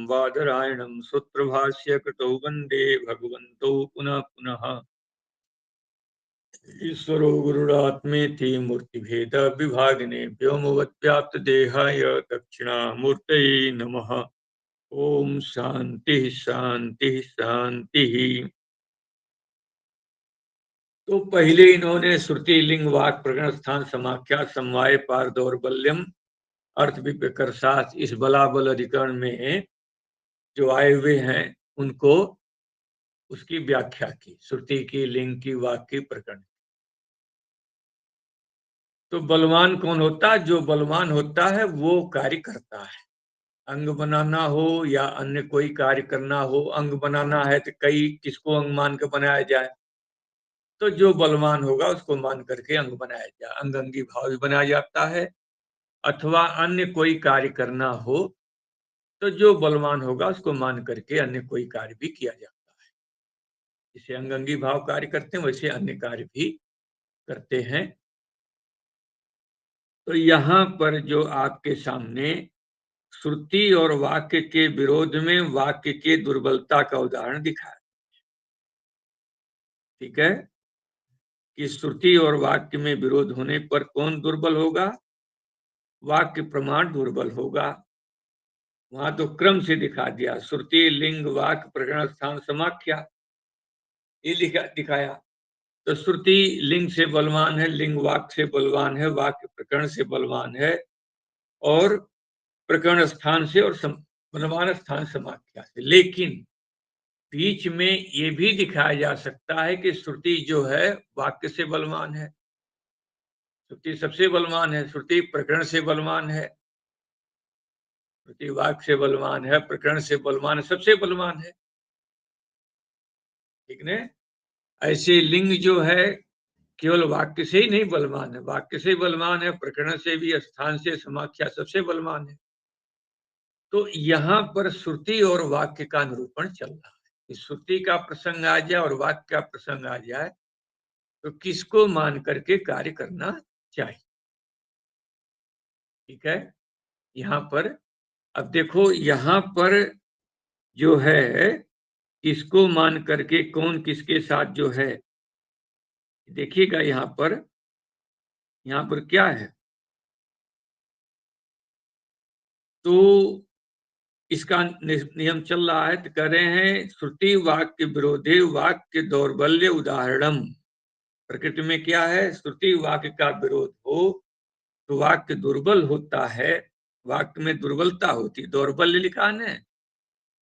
बादरायणं सूत्रभाष्य कृतौ वन्दे भगवन्तौ पुनः पुनः। ईश्वरो गुरुरात्मेति मूर्तिभेद विभागिने व्योमवद्व्याप्त देहाय दक्षिणामूर्तये नमः। ओम शांति शांति शांति। तो पहले इन्होंने श्रुति लिंग वाक प्रकरण स्थान समाख्या समवाय पार दौर्बल्यम अर्थ विप्रकर्षात इस बलाबल अधिकरण में जो आए हुए हैं उनको उसकी व्याख्या की, श्रुति की, लिंग की, वाक की, प्रकरण। तो बलवान कौन होता है? जो बलवान होता है वो कार्य करता है। अंग बनाना हो या अन्य कोई कार्य करना हो, अंग बनाना है तो कई किसको अंग मान के बनाया जाए? तो जो बलवान होगा उसको मान करके अंग बनाया जाए, अंग अंगी भाव भी बनाया जाता है। अथवा अन्य कोई कार्य करना हो तो जो बलवान होगा उसको मान करके अन्य कोई कार्य भी किया जाता है। जिसे अंग अंगी भाव कार्य करते हैं वैसे अन्य कार्य भी करते हैं। तो यहाँ पर जो आपके सामने श्रुति और वाक्य के विरोध में वाक्य के दुर्बलता का उदाहरण दिखाया। ठीक है कि श्रुति और वाक्य में विरोध होने पर कौन दुर्बल होगा? वाक्य प्रमाण दुर्बल होगा। वहां तो क्रम से दिखा दिया, श्रुति लिंग वाक्य प्रकरण स्थान समाख्या, ये दिखाया। तो श्रुति लिंग से बलवान है, लिंग वाक्य से बलवान है, वाक्य प्रकरण से बलवान है, और प्रकरण स्थान से और बलवान स्थान समाख्या से। लेकिन बीच में ये भी दिखाया जा सकता है कि श्रुति जो है वाक्य से बलवान है, श्रुति सबसे बलवान है, श्रुति प्रकरण से बलवान है, श्रुति वाक्य से बलवान है, प्रकरण से बलवान है, सबसे बलवान है। ठीक ने? ऐसे लिंग जो है केवल वाक्य से ही नहीं बलवान है, वाक्य से बलवान है, प्रकरण से भी, स्थान से, समाख्या सबसे बलवान है। तो यहाँ पर श्रुति और वाक्य का निरूपण चल रहा है। श्रुति का प्रसंग आ जाए और वाक्य का प्रसंग आ जाए तो किसको मान करके कार्य करना चाहिए। ठीक है, यहाँ पर अब देखो, यहाँ पर जो है किसको मान करके कौन किसके साथ जो है, देखिएगा यहाँ पर क्या है। तो इसका नियम चल रहा है, तो कह रहे हैं श्रुति वाक्य विरोधे वाक्य दौर्बल्य उदाहरणम। प्रकृति में क्या है? श्रुति वाक्य का विरोध हो तो वाक्य दुर्बल होता है, वाक्य में दुर्बलता होती है। दौर्बल्य लिखा है,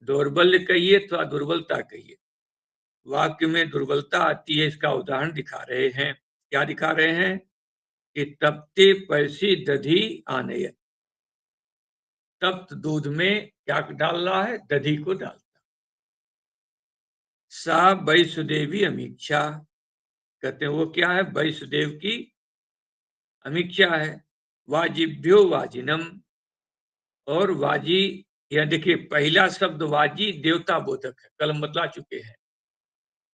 दौर्बल्य कहिए अथवा दुर्बलता कहिए, वाक्य में दुर्बलता आती है। इसका उदाहरण दिखा रहे हैं। क्या दिखा रहे हैं? कि तपते पैसी दधी आने, तप्त दूध में क्या डाल रहा है? दधी को डालता। सा वैसुदेवी अमीक्षा, कहते हैं वो क्या है? वैसुदेव की अमीक्षा है। वाजिभ्यो वाजिनम, और वाजी, यह देखिए पहला शब्द वाजी देवता बोधक है, कल हम बतला चुके हैं।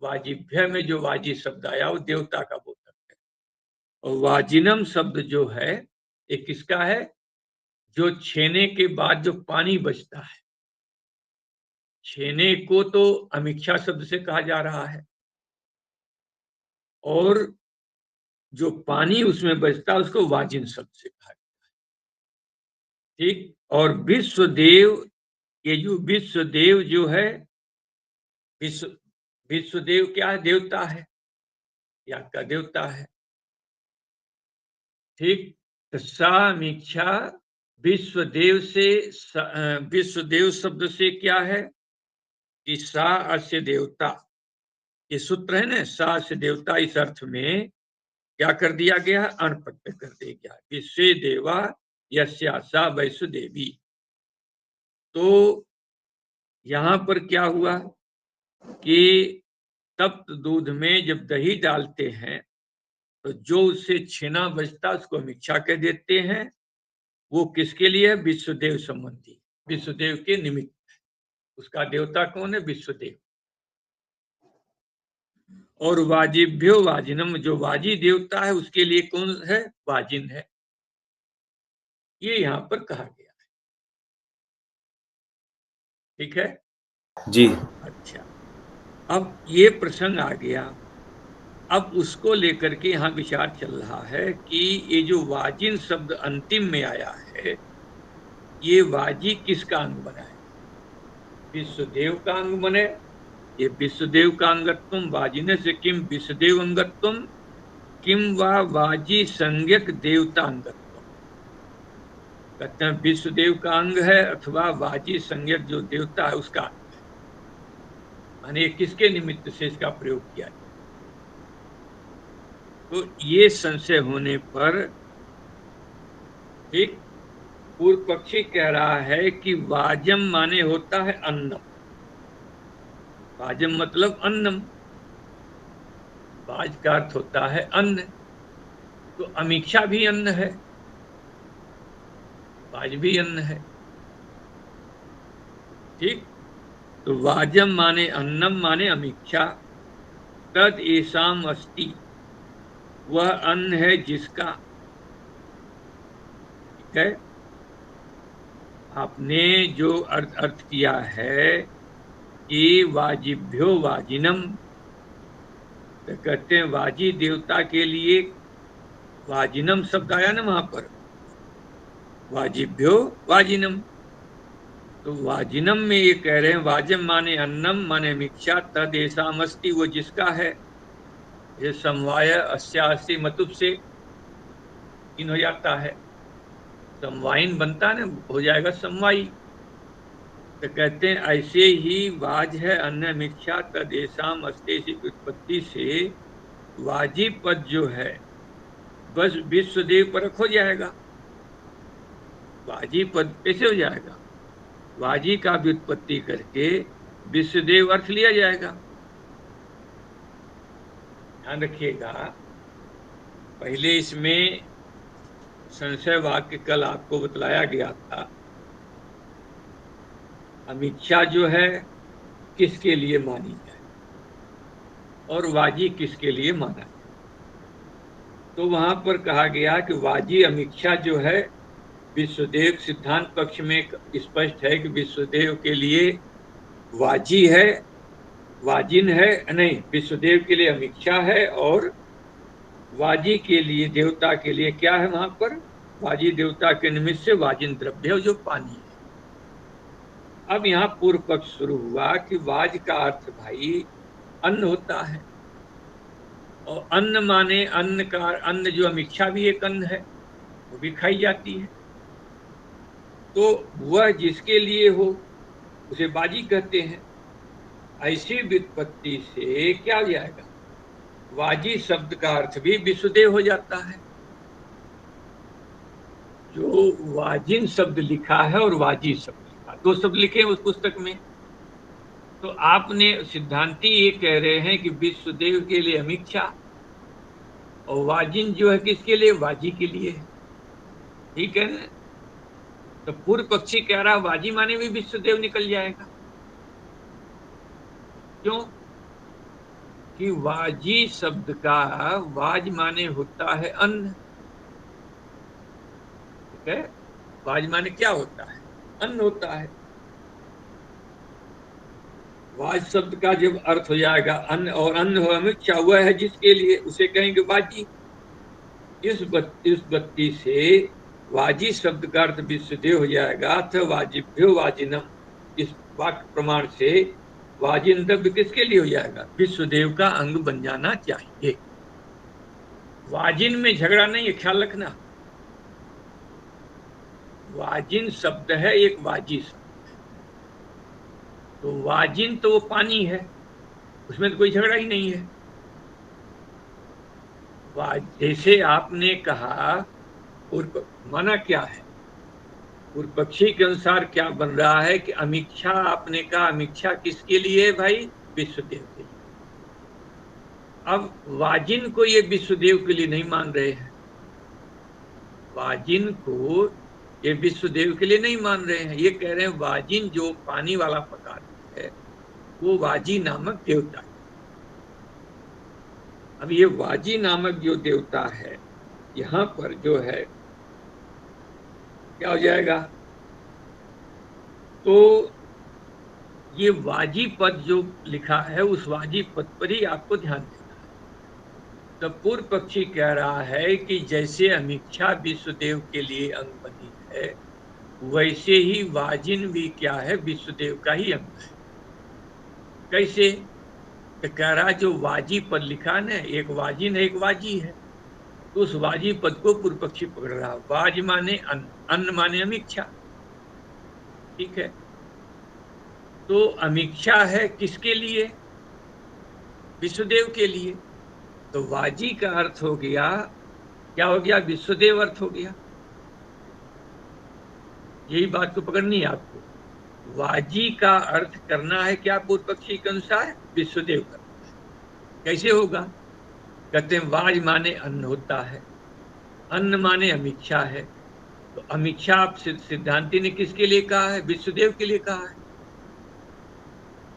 वाजिभ्य में जो वाजी शब्द आया वो देवता का बोधक है। और वाजिनम शब्द जो है ये किसका है? जो छेने के बाद जो पानी बचता है, छेने को तो अमीक्षा शब्द से कहा जा रहा है, और जो पानी उसमें बचता है उसको वाजिन शब्द से कहा जाता है। ठीक, और विश्वदेव, ये जो विश्वदेव जो है, विश्व विश्वदेव क्या है? देवता है, याग का देवता है। ठीक, तो समीक्षा विश्वदेव से, विश्वदेव शब्द से क्या है कि सा अस्य देवता, ये सूत्र है ना, सा से देवता, इस अर्थ में क्या कर दिया गया? अनपट्ट कर दिया गया। विश्व देवा यस्या सा वैसुदेवी। तो यहां पर क्या हुआ कि तप्त दूध में जब दही डालते हैं तो जो उससे छेना बचता उसको हम इच्छा कह देते हैं। वो किसके लिए है? विश्वदेव संबंधी, विश्वदेव के निमित्त। उसका देवता कौन है? विश्वदेव। और वाजिभ्यो वाजिनम, जो वाजी देवता है उसके लिए कौन है? वाजिन है। ये यहां पर कहा गया। ठीक है जी। अच्छा, अब ये प्रसंग आ गया। अब उसको लेकर के यहाँ विचार चल रहा है कि ये जो वाजिन शब्द अंतिम में आया है, ये वाजी किसका अंग बना है? विश्वदेव का अंग बने। ये विश्वदेव का अंगत्वम वाजिने से किम विश्वदेव अंगत्वम किम वा वाजी संज्ञक देवता अंगत्वम। कहते हैं विश्वदेव का अंग है अथवा वाजी संज्ञक जो देवता है उसका अंग है, माने किसके निमित्त से इसका प्रयोग किया जाए। तो ये संशय होने पर ठीक पूर्व पक्षी कह रहा है कि वाजम माने होता है अन्नम। वाजम मतलब अन्नम, वाज का अर्थ होता है अन्न, तो अमीक्षा भी अन्न है, वाज भी अन्न है। ठीक, तो वाजम माने अन्नम माने अमीक्षा, तद एसाम अस्ति, वह अन्न है जिसका। ठीक है, आपने जो अर्थ किया है कि वाजिभ्यो वाजिनम, तो कहते हैं वाजी देवता के लिए वाजिनम शब्द आया ना वहां पर, वाजिभ्यो वाजिनम। तो वाजिनम में ये कह रहे हैं वाजम माने अन्नम माने मिक्षा, तद ऐसाम अस्ति, वो जिसका है। ये समवाय अस्यास्ति मतुब से इन हो जाता है, समवाइन बनता है ना, हो जाएगा समवाई। तो कहते हैं ऐसे ही वाज है अन्न मिक्षा, तद ऐसाम अस्ति की उत्पत्ति से वाजी पद जो है बस विश्वदेव परक हो जाएगा। वाजी पद कैसे हो जाएगा? वाजी का व्युत्पत्ति करके विश्वदेव अर्थ लिया जाएगा। ध्यान रखिएगा, पहले इसमें संशय वाक्य कल आपको बतलाया गया था। अमीक्षा जो है किसके लिए मानी जाए और वाजी किसके लिए माना जाए। तो वहां पर कहा गया कि वाजी अमीक्षा जो है विश्वदेव, सिद्धांत पक्ष में स्पष्ट है कि विश्वदेव के लिए वाजी है, वाजिन है नहीं, विश्वदेव के लिए अमीक्षा है और वाजी के लिए, देवता के लिए क्या है वहां पर? वाजी देवता के निमित्त से वाजिन द्रव्य जो पानी है। अब यहाँ पूर्व पक्ष शुरू हुआ कि वाज का अर्थ भाई अन्न होता है, और अन्न माने अन्न का अन्न जो अमीक्षा भी एक अन्न है, वो भी खाई जाती है। तो वह जिसके लिए हो उसे बाजी कहते हैं। ऐसी व्युत्पत्ति से क्या हो जाएगा? वाजी शब्द का अर्थ भी विश्वदेव हो जाता है। जो वाजिन शब्द लिखा है और वाजी शब्द लिखा, दो शब्द लिखे उस पुस्तक में। तो आपने सिद्धांती ये कह रहे हैं कि विश्वदेव के लिए अमीक्षा, और वाजिन जो है किसके लिए? वाजी के लिए है। ठीक है ना? तो पूर्व पक्षी कह रहा वाजी माने भी विश्वदेव निकल जाएगा। क्यों? कि वाजी शब्द का वाज माने होता है अन्न। ठीक है, वाज माने क्या होता है? अन्न होता है। वाज शब्द का जब अर्थ हो जाएगा अन्न, और अन्न हो अमीक्षा, वह है जिसके लिए, उसे कहेंगे वाजी। इस बत्ती से वाजी शब्द का अर्थ विश्वदेव हो जाएगा, अथ वाजिभ्यो वाजिनम। इस वाक्य प्रमाण से वाजिन द्रव्य किसके लिए हो जाएगा? विश्वदेव का अंग बन जाना चाहिए। वाजिन में झगड़ा नहीं है, ख्याल रखना। वाजिन शब्द है एक वाजी शब्द है, तो वाजिन तो वो पानी है, उसमें तो कोई झगड़ा ही नहीं है। जैसे आपने कहा माना क्या है? पूर्व पक्षी के अनुसार क्या बन रहा है कि अमीक्षा, आपने कहा अमीक्षा किसके लिए भाई? विश्वदेव के लिए। अब वाजिन को ये विश्वदेव के लिए नहीं मान रहे हैं, वाजिन को ये विश्वदेव के लिए नहीं मान रहे हैं। ये कह रहे हैं वाजिन जो पानी वाला पदार्थ है वो वाजी नामक देवता है। अब ये वाजी नामक जो देवता है, यहां पर जो है क्या हो जाएगा? तो ये वाजी पद जो लिखा है उस वाजी पद पर ही आपको ध्यान देना है। तो पूर्व पक्षी कह रहा है कि जैसे अमीक्षा विश्वदेव के लिए अंग बनी है, वैसे ही वाजिन भी क्या है, विश्वदेव का ही अंग है। कैसे? तो कह रहा जो वाजी पद लिखा ना, एक वाजिन है एक वाजी है, तो उस वाजी पद को पूर्व पक्षी पकड़ रहा। वाज माने अन्न, अन्न माने अमीक्षा। ठीक है, तो अमीक्षा है किसके लिए? विश्वदेव के लिए। तो वाजी का अर्थ हो गया, क्या हो गया? विश्वदेव अर्थ हो गया। यही बात को पकड़नी है आपको। वाजी का अर्थ करना है क्या पूर्व पक्षी के अनुसार? विश्वदेव करना है। कैसे होगा? कहते हैं वाज माने अन्न होता है, अन्न माने अमीक्षा है, तो अमीक्षा आप सिद्धांति ने किसके लिए कहा है? विश्वदेव के लिए कहा है।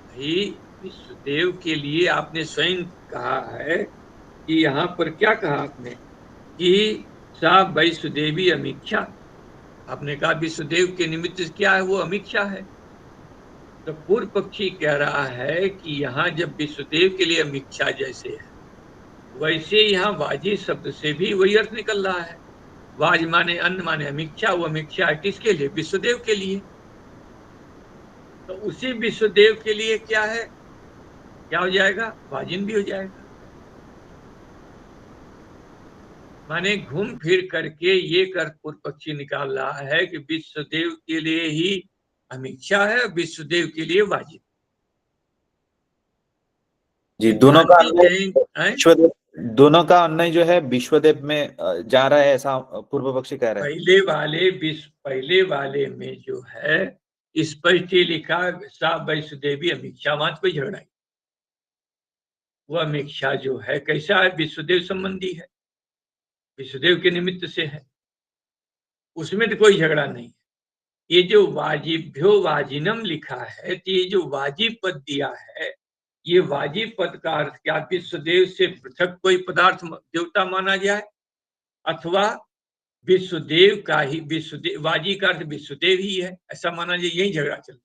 भाई विश्वदेव के लिए आपने स्वयं कहा है कि यहां पर क्या कहा आपने कि सा वैश्वदेवी अमीक्षा। आपने कहा विश्वदेव के निमित्त क्या है? वो अमीक्षा है। तो पूर्व पक्षी कह रहा है कि यहाँ जब विश्वदेव के लिए अमीक्षा जैसे है, वैसे यहाँ वाजी शब्द से भी वही अर्थ निकल रहा है। वाज माने अन्न माने अमीक्षा, वो अमीक्षा है किसके लिए? विश्वदेव के लिए। तो उसी विश्वदेव के लिए क्या है? क्या हो जाएगा? वाजिन भी हो जाएगा। माने घूम फिर करके ये कर पूर्व पक्षी निकाल रहा है कि विश्वदेव के लिए ही अमीक्षा है, विश्वदेव के लिए वाजिन। जी, दोनों का अन्वय दोनों का अन्वय जो है विश्वदेव में जा रहा है, ऐसा पूर्व पक्षी कह रहे हैं। पहले वाले में जो है स्पष्ट ही लिखा सा वैश्वदेवी अमीक्षा, वहां कोई झगड़ा नहीं। वह अमीक्षा जो है कैसा है? विश्वदेव संबंधी है, विश्वदेव के निमित्त से है, उसमें तो कोई झगड़ा नहीं। ये जो वाजिभ्यो वाजिनम लिखा है, तो ये जो वाजिब पद दिया है, ये वाजिब पद का अर्थ क्या विश्वदेव से पृथक कोई पदार्थ देवता माना जाए, अथवा विश्वदेव का ही विश्वदेव, वाजी का अर्थ विश्वदेव ही है ऐसा माना जाए? यही झगड़ा चल।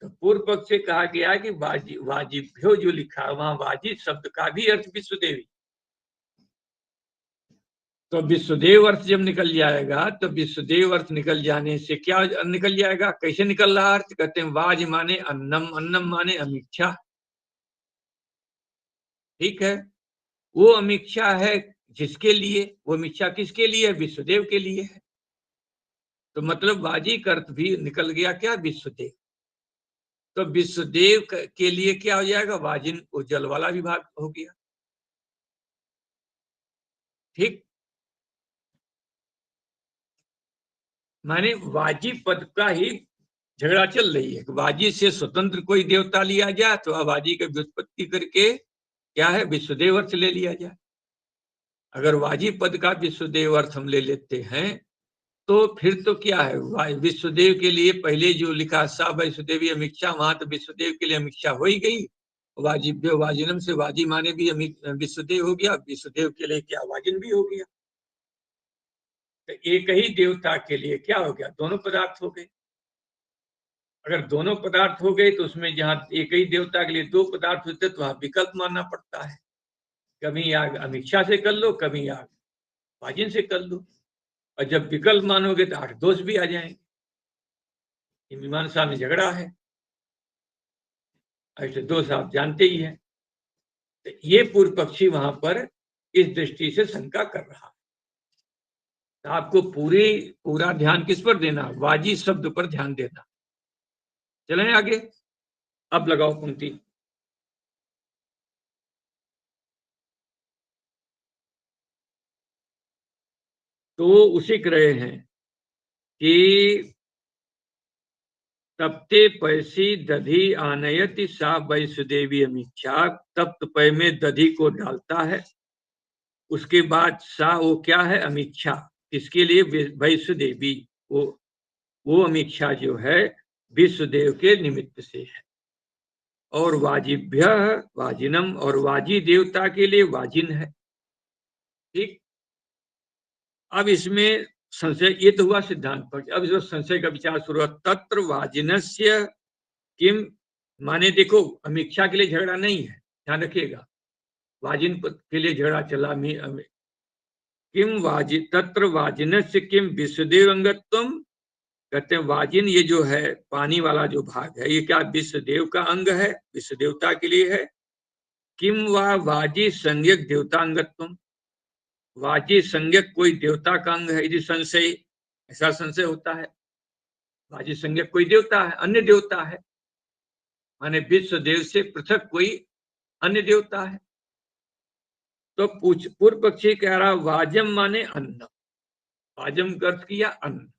तो पूर्व पक्ष से कहा गया कि वाजिभ्यो जो लिखा वहां वाजी शब्द का भी अर्थ विश्वदेव ही। तो विश्वदेव अर्थ जब निकल जाएगा, तो विश्वदेव अर्थ निकल जाने से क्या निकल जाएगा? कैसे निकल रहा अर्थ? कहते हैं वाज माने अन्नम, अन्नम माने अमीक्षा। ठीक है, वो अमीक्षा है जिसके लिए, वो अमीक्षा किसके लिए? विश्वदेव के लिए है। तो मतलब वाजी का अर्थ भी निकल गया क्या? विश्वदेव। तो विश्वदेव के लिए क्या हो जाएगा? वाजिन को जल वाला विभाग हो गया। ठीक, माने वाजी पद का ही झगड़ा चल रही है। वाजी से स्वतंत्र कोई देवता लिया जाए तो वाजी की व्युत्पत्ति करके क्या है? विश्वदेव अर्थ ले लिया जाए। अगर वाजी पद का विश्वदेव अर्थ हम ले लेते हैं तो फिर तो क्या है? विश्वदेव के लिए पहले जो लिखा सा वैश्वदेवी अमीक्षा, वहां तो विश्वदेव के लिए अमीक्षा हो ही गई। वाजिभ्य वाजिनम से वाजी माने भी विश्वदेव हो गया, विश्वदेव के लिए क्या वाजिन भी हो गया। तो एक ही देवता के लिए क्या हो गया? दोनों पदार्थ हो गए। अगर दोनों पदार्थ हो गए तो उसमें जहां एक ही देवता के लिए दो पदार्थ होते तो वहां विकल्प मानना पड़ता है। कभी आग अमीक्षा से कर लो, कभी आग वाजिन से कर लो, और जब विकल्प मानोगे तो 8 दोष भी आ जाएंगे। मीमांसा में झगड़ा है, ऐसे दोष आप जानते ही हैं। तो ये पूर्व पक्षी वहां पर इस दृष्टि से शंका कर रहा है। तो आपको पूरा ध्यान किस पर देना? वाजी शब्द पर ध्यान देना। चलें आगे, अब लगाओ पंक्ति। तो उसी रहे हैं कि तप्ते पैसी दधी आनयति सा वैष्णदेवी अमीक्षा। तप्त पय में दधी को डालता है, उसके बाद सा वो क्या है? अमीक्षा। किसके लिए? वैष्णदेवी। वो अमीक्षा जो है विश्वदेव के निमित्त से है। और वाजिभ्य वाजिनम, और वाजी देवता के लिए वाजिन है। ठीक, अब इसमें संशय, ये तो हुआ सिद्धांत पक्ष। अब जो संशय का विचार शुरू हुआ, तत्र वाजिनस्य किम माने देखो अमीक्षा के लिए झगड़ा नहीं है, ध्यान रखिएगा। वाजिन के लिए झगड़ा चला। किम वाजि तत्र वाजिनस्य किम विश्वदेव अंगत्वम। कहते हैं वाजिन ये जो है पानी वाला जो भाग है, ये क्या विश्वदेव का अंग है, विश्व देवता के लिए है। किम वा वाजी संज्ञक देवता अंगत्वम। वाजी संज्ञक कोई देवता का अंग है यदि संशय, ऐसा संशय होता है। वाजी संज्ञक कोई देवता है, अन्य देवता है, माने विश्व देव से पृथक कोई अन्य देवता है। तो पूर्व पक्षी कह रहा वाजम माने अन्न, वाजम का अर्थ किया अन्न।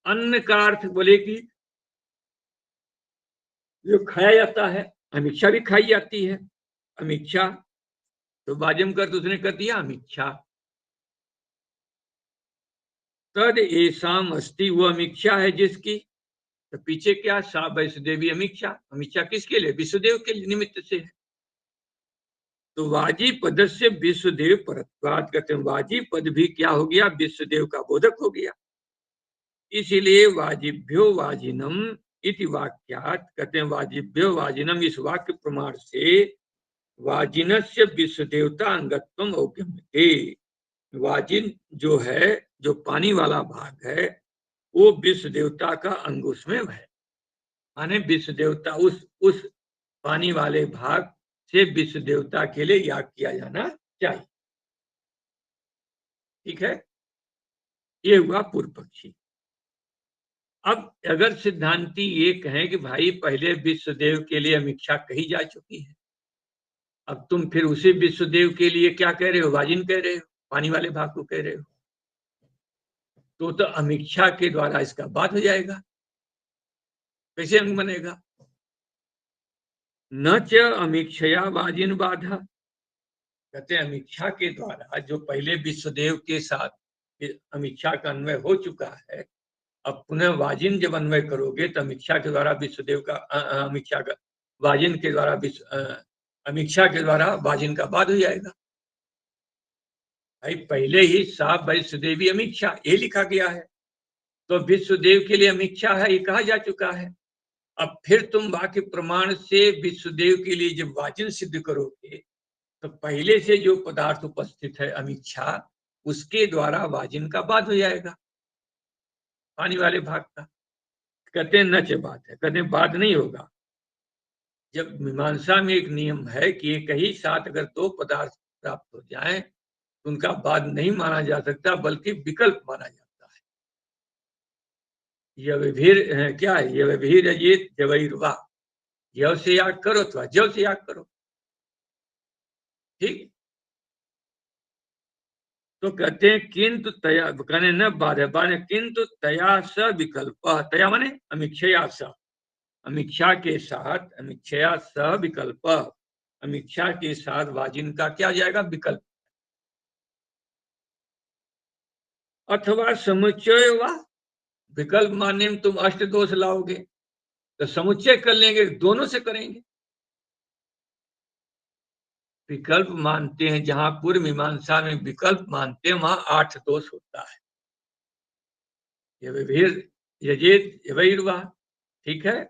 अन्न का अर्थ बोले कि जो खाया जाता है, अमीक्षा भी खाई जाती है, अमीक्षा। तो वाजम का अर्थ उसने कर दिया अमीक्षा। तद एसाम अस्ति, वो अमीक्षा है जिसकी। तो पीछे क्या सा वैष्णदेवी अमीक्षा, अमीक्षा किसके लिए, विश्वदेव के निमित्त से है। तो वाजी पद से विश्वदेव परत्वाद, कहते हैं वाजी पद भी क्या हो गया, विश्वदेव का बोधक हो गया। इसीलिए वाजिभ्यो वाजिनम इति वाक्यात, कहते हैं वाजिभ्यो वाजिनम, इस वाक्य प्रमाण से वाजिनस्य विश्वदेवता अंगत्वम औगम्यते। वाजिन जो है, जो पानी वाला भाग है, वो विश्व देवता का अंग उसमें है, माने विश्व देवता उस पानी वाले भाग से विश्व देवता के लिए याग किया जाना चाहिए। ठीक है, ये हुआ पूर्व पक्षी। अब अगर सिद्धांती ये कहें कि भाई पहले विश्वदेव के लिए अमीक्षा कही जा चुकी है, अब तुम फिर उसी विश्वदेव के लिए क्या कह रहे हो, वाजिन कह रहे हो, पानी वाले भाग को कह रहे हो, तो अमीक्षा के द्वारा इसका बात हो जाएगा, कैसे अंग बनेगा। न च अमीक्षया वाजिन बाधा, कहते हैं अमीक्षा के द्वारा जो पहले विश्वदेव के साथ अमीक्षा का अन्वय हो चुका है, अब पुनः वाजिन जब अन्वय करोगे तो अमीक्षा के द्वारा विश्वदेव का अमीक्षा का वाजिन के द्वारा अमीक्षा के द्वारा वाजिन का बाद हो जाएगा। भाई पहले ही साफ वैष्णदेवी अमीक्षा ये लिखा गया है, तो विश्वदेव के लिए अमीक्षा है ये कहा जा चुका है। अब फिर तुम वाक्य प्रमाण से विश्वदेव के लिए जब वाजिन सिद्ध करोगे तो पहले से जो पदार्थ उपस्थित है अमीक्षा, उसके द्वारा वाजिन का बाद हो जाएगा, पानी वाले भाग का। कहते हैं नच बात है, कहते हैं बाद नहीं होगा। जब मीमांसा में एक नियम है कि एक ही साथ अगर दो पदार्थ प्राप्त हो जाए तो उनका बाद नहीं माना जा सकता, बल्कि विकल्प माना जाता है। यह क्या है, यह ये जवैर्वा, यव से याग करो अथवा जव से याग करो। ठीक, तो कहते हैं किंतु तया, कहने न बाध है, बाध किंतु तया स विकल्प, तया माने अमीक्षया स, अमीक्षा के साथ, अमीक्षया स विकल्प, अमीक्षा के साथ वाजिन का क्या जाएगा, विकल्प। अथवा समुच्चय वा, विकल्प मानने में तुम अष्ट दोष लाओगे तो समुच्चय कर लेंगे, दोनों से करेंगे। विकल्प मानते हैं जहां पूर्व मीमांसा में विकल्प मानते हैं वहां 8 दोष होता है। यजेत यवैर्वा, ठीक है।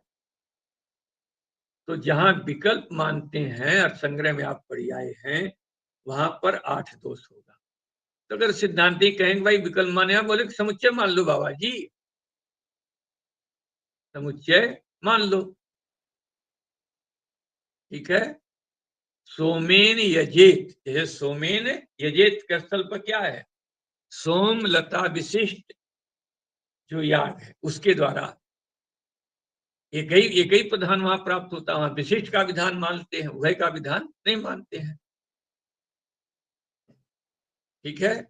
तो जहां विकल्प मानते हैं और संग्रह में आप पढ़ी आए हैं वहां पर 8 दोष होगा। तो अगर सिद्धांती कहेंगे भाई विकल्प माने, आप बोले समुच्चय मान लो बाबा जी, समुच्चय मान लो, ठीक है। सोमेन यजेत, जैसे सोमेन यजेत के स्थल पर क्या है, सोम लता विशिष्ट जो याग है उसके द्वारा एक ही प्रधान वहां प्राप्त होता है, वहां विशिष्ट का विधान मानते हैं, उभय का विधान नहीं मानते हैं। ठीक है,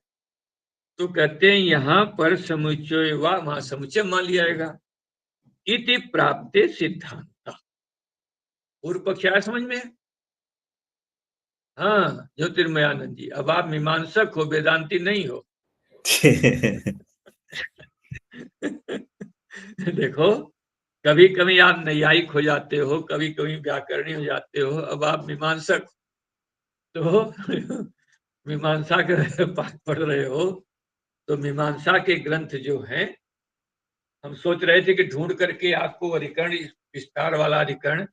तो कहते हैं यहां पर समुच्चय वा, वहां समुच्चय मान लिया जाएगा। इति प्राप्ते सिद्धांत, पूर्व पक्ष आया समझ में। हाँ ज्योतिर्मयानंद जी, अब आप मीमांसक हो, वेदांती नहीं हो। देखो कभी कभी आप नैयायिक हो जाते हो, कभी कभी व्याकरणी हो जाते हो, अब आप मीमांसक, तो मीमांसा के पाठ पढ़ रहे हो, तो मीमांसा के ग्रंथ जो हैं, हम सोच रहे थे कि ढूंढ करके आपको अधिकरण विस्तार वाला अधिकरण।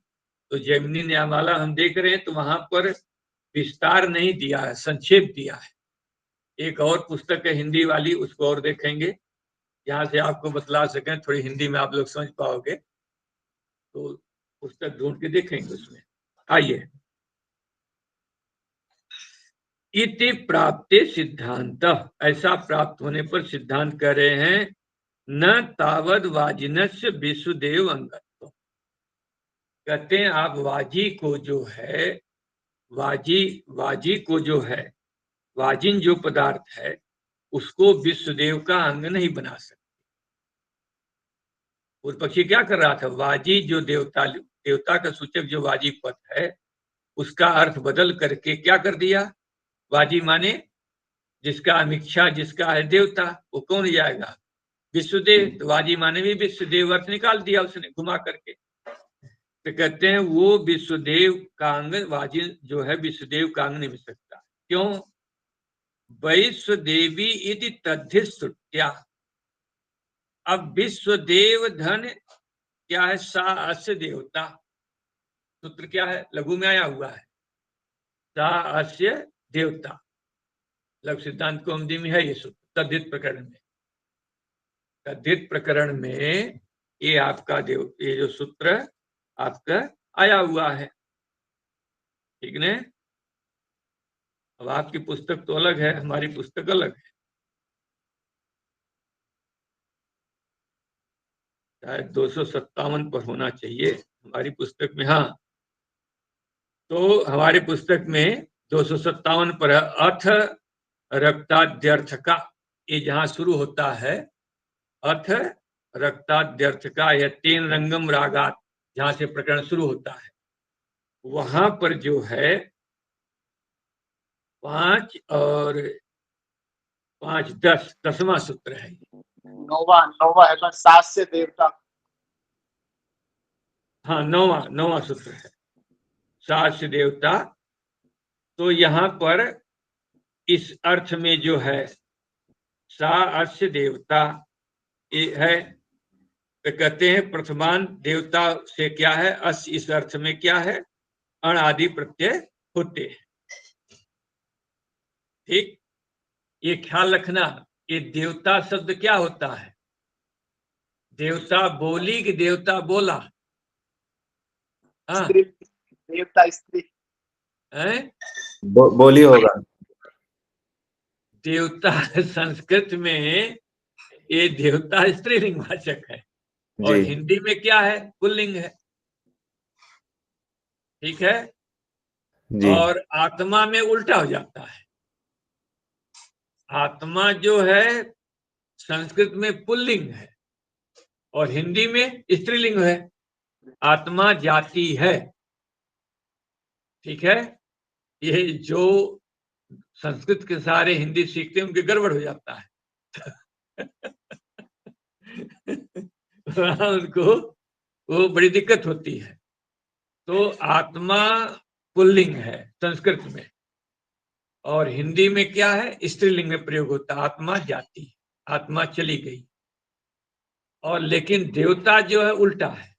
तो जैमिनी न्यायमाला हम देख रहे हैं तो वहां पर विस्तार नहीं दिया है, संक्षेप दिया है। एक और पुस्तक है हिंदी वाली, उसको और देखेंगे, यहाँ से आपको बतला सकें, थोड़ी हिंदी में आप लोग समझ पाओगे, तो पुस्तक ढूंढ के देखेंगे उसमें। आइए, इति प्राप्ते सिद्धांत, ऐसा प्राप्त होने पर सिद्धांत कह रहे हैं, न तावद वाजिनस्य विश्वदेव अंगत्व। कहते हैं आप वाजी को जो है, वाजी को जो है, वाजिन जो पदार्थ है, उसको विश्वदेव का अंग नहीं बना सकते। उस पक्षी क्या कर रहा था, वाजी जो देवता का सूचक जो वाजी पद है, उसका अर्थ बदल करके क्या कर दिया, वाजी माने जिसका अमीक्षा, जिसका है देवता, वो कौन जाएगा, विश्वदेव। तो वाजी माने भी विश्वदेव अर्थ निकाल दिया उसने घुमा करके। तो कहते हैं वो विश्वदेव का अंग, वाजी जो है विश्वदेव का अंग नहीं बन सकता। क्यों, वैश्वदेवी इति तद्धिस्तुत्या। अब विश्वदेव धन क्या है, सा अस्य देवता, सूत्र क्या है, लघु में आया हुआ है, सा अस्य देवता, लघु सिद्धांत कौमुदी में है ये सूत्र, तद्धित प्रकरण में। तद्धित प्रकरण में ये आपका ये जो सूत्र आपका आया हुआ है, ठीक ने। अब आपकी पुस्तक तो अलग है, हमारी पुस्तक अलग है, शायद 257 पर होना चाहिए हमारी पुस्तक में। हाँ, तो हमारी पुस्तक में 257 पर है, अथ रक्ताद्यर्थ का, ये जहां शुरू होता है, अथ रक्ताद्यर्थ का, या तेन रंगम रागात, जहां से प्रकरण शुरू होता है, वहां पर जो है 5 और 5 10वां सूत्र है। नौवा है, 7 से देवता। हाँ, नौवां सूत्र है, 7 से देवता। तो यहाँ पर इस अर्थ में जो है सा अस्य देवता ये है, तो कहते हैं प्रथमान देवता से क्या है, अस इस अर्थ में क्या है, अण आदि प्रत्यय होते हैं। ठीक, ये ख्याल रखना, ये देवता शब्द क्या होता है, देवता बोली कि देवता बोला, हाँ, देवता स्त्री है, बोली होगा। देवता संस्कृत में ये देवता स्त्रीलिंग वाचक है, और हिंदी में क्या है, पुल्लिंग है, ठीक है जी। और आत्मा में उल्टा हो जाता है, आत्मा जो है संस्कृत में पुल्लिंग है और हिंदी में स्त्रीलिंग है, आत्मा जाति है, ठीक है। ये जो संस्कृत के सारे हिंदी सीखते हैं उनके गड़बड़ हो जाता है उनको वो बड़ी दिक्कत होती है। तो आत्मा पुल्लिंग है संस्कृत में, और हिंदी में क्या है, स्त्रीलिंग में प्रयोग होता है, आत्मा जाति, आत्मा चली गई। और लेकिन देवता जो है उल्टा है,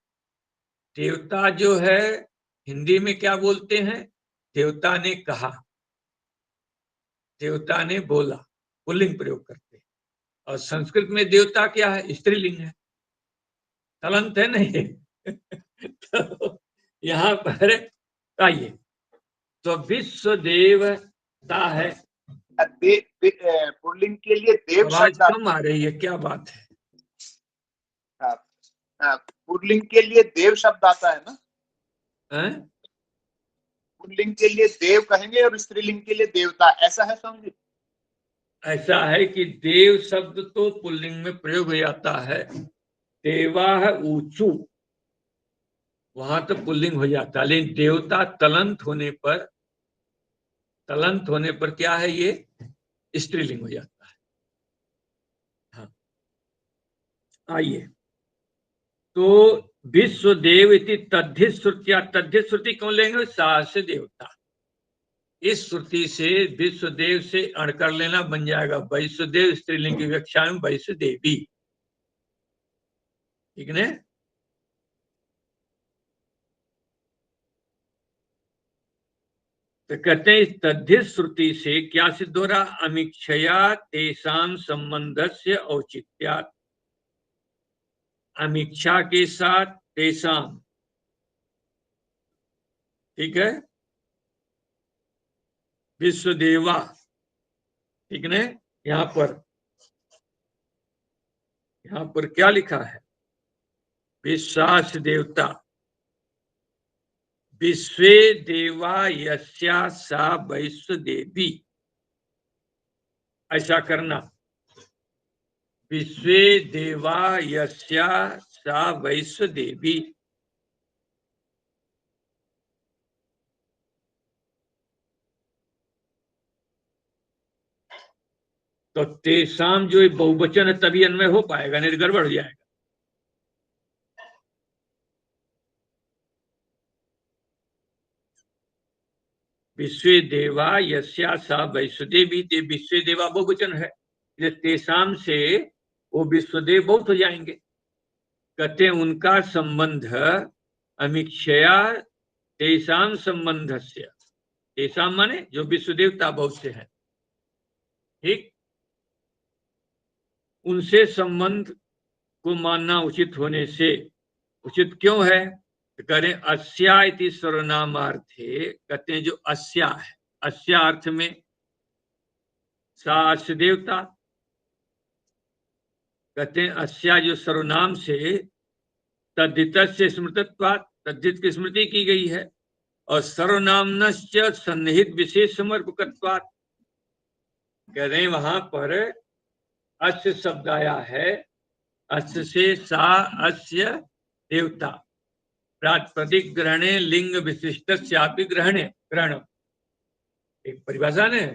देवता जो है हिंदी में क्या बोलते हैं, देवता ने कहा, देवता ने बोला, पुल्लिंग प्रयोग करते हैं। और संस्कृत में देवता क्या है, स्त्रीलिंग है, तलंत है नहीं तो यहाँ पर आइए, तो विश्व देवता है, पुल्लिंग के लिए देव आवाज कम आ रही है, क्या बात है, पुल्लिंग के लिए देव शब्द आता है ना, पुल्लिंग के लिए देव कहेंगे और स्त्रीलिंग के लिए देवता, ऐसा है समझिए। ऐसा है कि देव शब्द तो पुल्लिंग में प्रयोग हो जाता है, देवा ऊंचू, वहां तो पुल्लिंग हो जाता है, लेकिन देवता तलंत होने पर क्या है, ये स्त्रीलिंग हो जाता है। हाँ, आइए, तो विश्व देव इति तद्धित श्रुतिया, तद्धित श्रुति कौन लेंगे, साहस्य देवता, इस श्रुति से विश्वदेव से अण कर लेना बन जाएगा वैश्वदेव, स्त्रीलिंग की व्याख्या में वैश्वदेवी, ठीक है। तो कहते हैं इस तद्धित श्रुति से क्या सिद्ध हो रहा? अमीक्षया तेषाम संबंधस्य औचित्यात्, अमीक्षा के साथ तेषाम, ठीक है, विश्वदेवा, ठीक है। यहां पर क्या लिखा है? विश्वास देवता, विश्वे देवा यस्या सा वैश्व देवी, ऐसा करना। विश्वे देवा यस्या सा वैश्व देवी, तो तेषाम जो बहुवचन है तभी अन्वय हो पाएगा, नहीं गड़बड़ हो जाएगा। विश्वे देवा यस्या सा वैश्वदेवी, विश्वे देवा बहुवचन है, तेषाम से वो विश्वदेव बहुत हो जाएंगे। कहते हैं उनका संबंध अमीक्षया तेषाम संबंधस्य, तेषाम माने जो विश्व देवता बहुत से हैं, ठीक, उनसे संबंध को मानना उचित होने से, उचित क्यों है? तो करें अस्या इति सर्वनामार्थे, कहते हैं जो अस्या है, अस्या अर्थ में सा अस्य देवता, कहते हैं अस्या जो सर्वनाम से तद्धित से स्मृतत्वात्, तद्धित की स्मृति की गई है, और सर्वनामनश्च सन्निहित विशेष समर्पकत्वात्, कह रहे हैं वहां पर अस्य शब्द आया है, अस्य से सा अस्य देवता, प्रातिपदिक ग्रहणे लिंग विशिष्टस्यापि ग्रहणे, ग्रहण एक परिभाषा ने,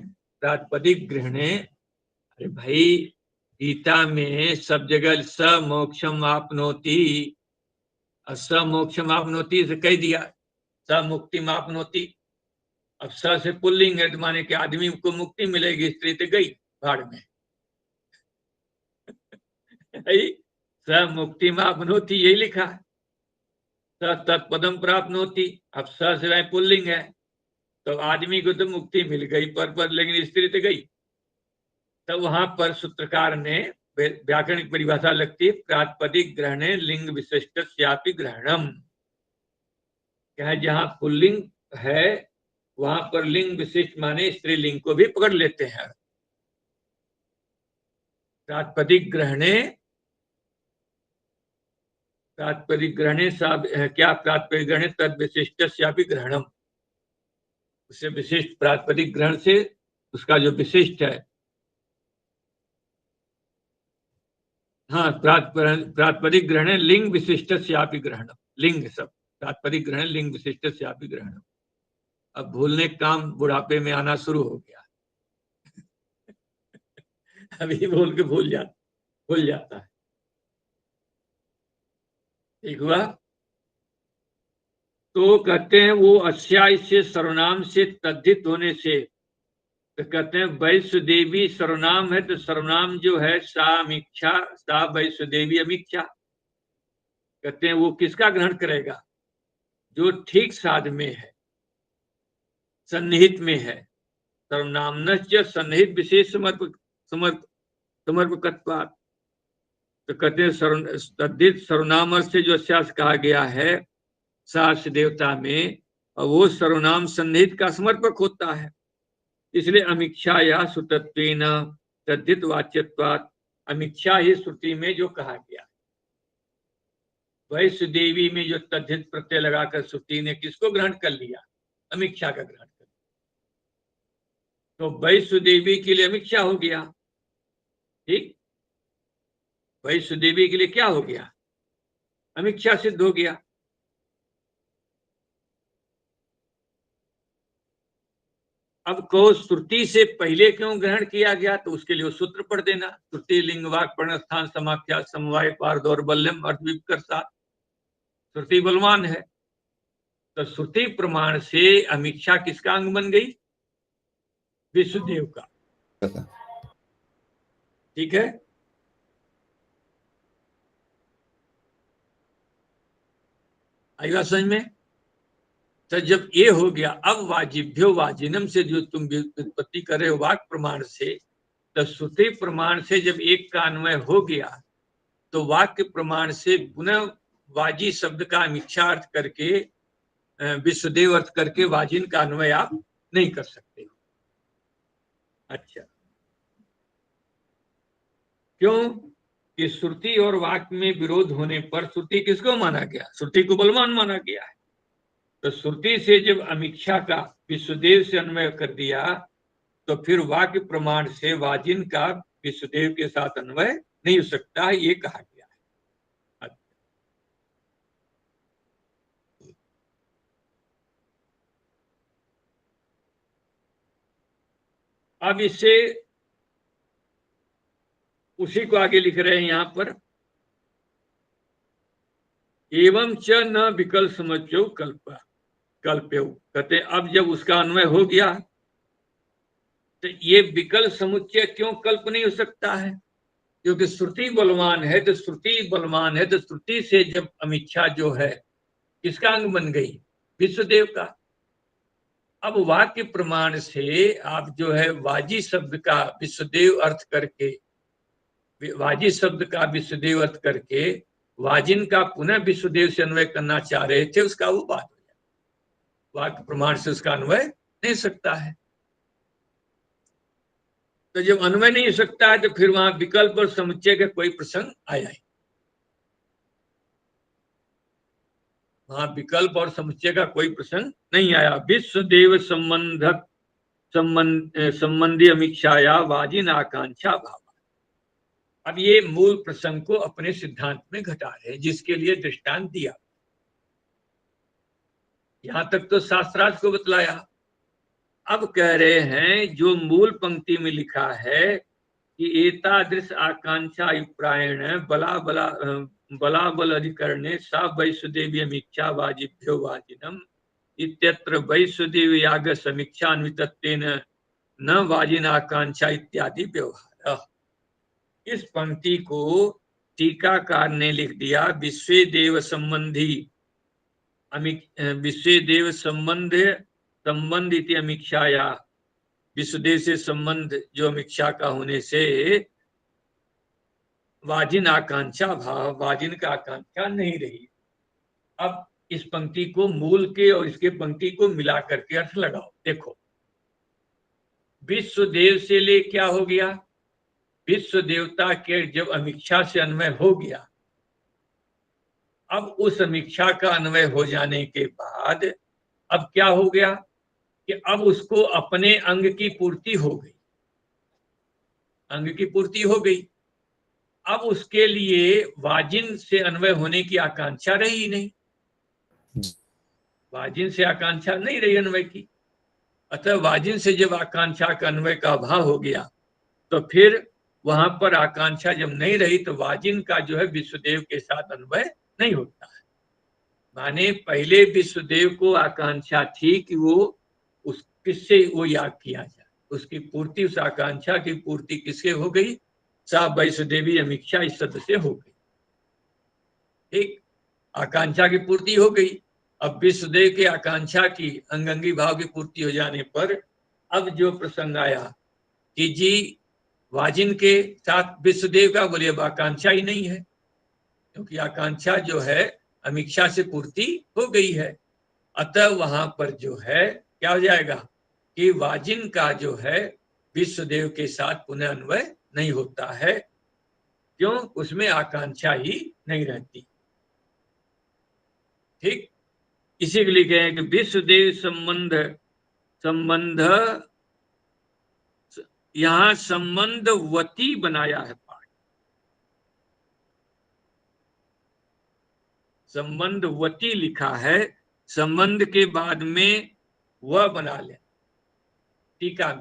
प्रातिपदिक ग्रहणे, अरे भाई गीता में सब जगह स मोक्षम आपनोति, स मोक्षम आपनोति से कह दिया, स मुक्ति आपनोति। अब स से पुल्लिंग है, माने कि आदमी को मुक्ति मिलेगी, स्त्री तो गई भाड़ में। स मुक्ति आपनोति यही लिखा है, स तत्पदम प्राप्त होती। अब स से पुल्लिंग है, तो आदमी को तो मुक्ति मिल गई पर लेकिन स्त्री तो गई। तो वहां पर सूत्रकार ने व्याकरणिक परिभाषा लगती है, प्रातिपदिक ग्रहणे लिंग विशिष्टस्यापि ग्रहणम, क्या जहां पुल्लिंग है वहां पर लिंग विशिष्ट माने स्त्रीलिंग को भी पकड़ लेते हैं। प्रातिपदिक ग्रहणे, प्रातिपदिक ग्रहणे क्या प्रातिपदिक ग्रहणे तद विशिष्टस्यापि ग्रहणम, उससे विशिष्ट प्रातिपदिक ग्रहण से उसका जो विशिष्ट है, हाँ प्रातिपदिक ग्रहण लिंग विशिष्ट श्यापि ग्रहण, लिंग सब प्रातिपदिक ग्रहण लिंग विशिष्ट श्यापि ग्रहण। अब भूलने का काम बुढ़ापे में आना शुरू हो गया। अभी बोल के भूल जाता है, ठीक हुआ। तो कहते हैं वो अस्याय से सर्वनाम से तद्धित होने से, तो कहते हैं वैश्व देवी सर्वनाम है, तो सर्वनाम जो है सामीक्षा, सा वैश्व देवी अमीक्षा, कहते हैं वो किसका ग्रहण करेगा? जो ठीक साध में है, सन्निहित में है, सर्वनामनश्च सन्निहित विशेष समर्पकत्वात्, तो कहते हैं तद्धित सर्वनाम से जो अश्यास कहा गया है सास देवता में, और वो सर्वनाम सन्निहित का समर्पक होता है, इसलिए अमीक्षा या सुतत्वेन तद्धित वाच्यत्वात्, अमीक्षा ही श्रुति में जो कहा गया, वैश्व देवी में जो तद्धित प्रत्यय लगाकर श्रुति ने किसको ग्रहण कर लिया? अमीक्षा का ग्रहण कर, तो वैश्व देवी के लिए अमीक्षा हो गया, ठीक, वैश्व देवी के लिए क्या हो गया? अमीक्षा सिद्ध हो गया। अब को श्रुति से पहले क्यों ग्रहण किया गया? तो उसके लिए सूत्र पढ़ देना, श्रुति लिंग वाक पर्ण स्थान समाख्या समवाय पार दौर्बल्यम अर्थ विकर्षा, श्रुति बलवान है, तो श्रुति प्रमाण से अमीक्षा किसका अंग बन गई? विष्णुदेव का, ठीक है। आई बात समझ में? तो जब ये हो गया, अब वाजिभ्यो वाजिनम से जो तुम व्युत्पत्ति कर रहे हो वाक प्रमाण से, तो श्रुति प्रमाण से जब एक का अन्वय हो गया तो वाक्य प्रमाण से पुनः वाजी शब्द का मिथ्या अर्थ करके विश्वदेव अर्थ करके वाजिन का अन्वय आप नहीं कर सकते हो। अच्छा, क्यों? कि श्रुति और वाक्य में विरोध होने पर श्रुति किसको माना गया? श्रुति को बलवान माना गया है। तो श्रुति से जब अमीक्षा का विश्वदेव से अन्वय कर दिया तो फिर वाक्य प्रमाण से वाजिन का विश्वदेव के साथ अन्वय नहीं हो सकता है, ये कहा गया है। अब इससे उसी को आगे लिख रहे हैं यहां पर, एवं च न विकल्प समझो कल्प कल्प्यो, कहते अब जब उसका अन्वय हो गया तो ये विकल्प समुच्चय क्यों कल्प नहीं हो सकता है? क्योंकि श्रुति बलवान है, तो श्रुति बलवान है तो श्रुति से जब अमीक्षा जो है किसका अंग बन गई? विश्वदेव का। अब वाक्य प्रमाण से आप जो है वाजी शब्द का विश्वदेव अर्थ करके, वाजी शब्द का विश्वदेव अर्थ करके वाजिन का पुनः विश्वदेव से अन्वय करना चाह रहे थे, उसका वो बात हो जाए। वाक्य प्रमाण से उसका अन्वय नहीं सकता है। तो जब अन्वय नहीं हो सकता है तो फिर वहां विकल्प और समुच्चय का कोई प्रसंग आया ही, वहां विकल्प और समुच्चय का कोई प्रसंग नहीं आया। विश्वदेव संबंधी अमीक्षाया वाजिन आकांक्षा भाव। अब ये मूल प्रसंग को अपने सिद्धांत में घटा रहे हैं, जिसके लिए दृष्टांत दिया। यहां तक तो शास्त्रार्थ को बतलाया। अब कह रहे हैं जो मूल पंक्ति में लिखा है कि एतादृश आकांक्षा अभिप्रायण बलाबल अधिकरणे सा वैश्वदेवी अमीक्षा वाजिभ्यो वाजिनम इत्यत्र वैश्वदेव याग समीक्षा अन्वितत्वेन न वाजिन आकांक्षा इत्यादि व्यवहार। इस पंक्ति को टीकाकार ने लिख दिया विश्वदेव संबंधी विश्वदेव संबंध इति अमीक्षाया, विश्वदेव से संबंध जो अमीक्षा का होने से वाजिन आकांक्षा भाव, वाजिन का आकांक्षा नहीं रही। अब इस पंक्ति को मूल के और इसके पंक्ति को मिला करके अर्थ लगाओ। देखो, विश्वदेव से ले क्या हो गया? विश्व देवता के जब अमीक्षा से अन्वय हो गया, अब उस अमीक्षा का अन्वय हो जाने के बाद अब क्या हो गया कि अब उसको अपने अंग की पूर्ति हो गई, अंग की पूर्ति हो गई। अब उसके लिए वाजिन से अन्वय होने की आकांक्षा रही नहीं, वाजिन से आकांक्षा नहीं रही अन्वय की। अतः वाजिन से जब आकांक्षा का अन्वय का अभाव हो गया तो फिर वहां पर आकांक्षा जब नहीं रही तो वाजिन का जो है विश्वदेव के साथ अन्वय नहीं होता है। माने पहले विश्वदेव को आकांक्षा थी कि वो उस किससे वो याग किया जाए, उसकी पूर्ति, उस आकांक्षा की पूर्ति किससे हो गई? सा वैश्वदेवी अमीक्षा इस शब्द से हो गई। ठीक, आकांक्षा की पूर्ति हो गई। अब विश्वदेव की आकांक्षा की अंगंगी भाव की पूर्ति हो जाने पर अब जो प्रसंग आया कि जी वाजिन के साथ विश्वदेव का, बोले अब आकांक्षा ही नहीं है, क्योंकि आकांक्षा जो है अमीक्षा से पूर्ति हो गई है। अतः वहां पर जो है क्या हो जाएगा कि वाजिन का जो है विश्वदेव के साथ पुनः अन्वय नहीं होता है। क्यों? उसमें आकांक्षा ही नहीं रहती। ठीक, इसी के लिए कहे हैं कि विश्वदेव संबंध यहां संबंधवती बनाया है पाठ, संबंधवती लिखा है, संबंध के बाद में वह बना ले। टीका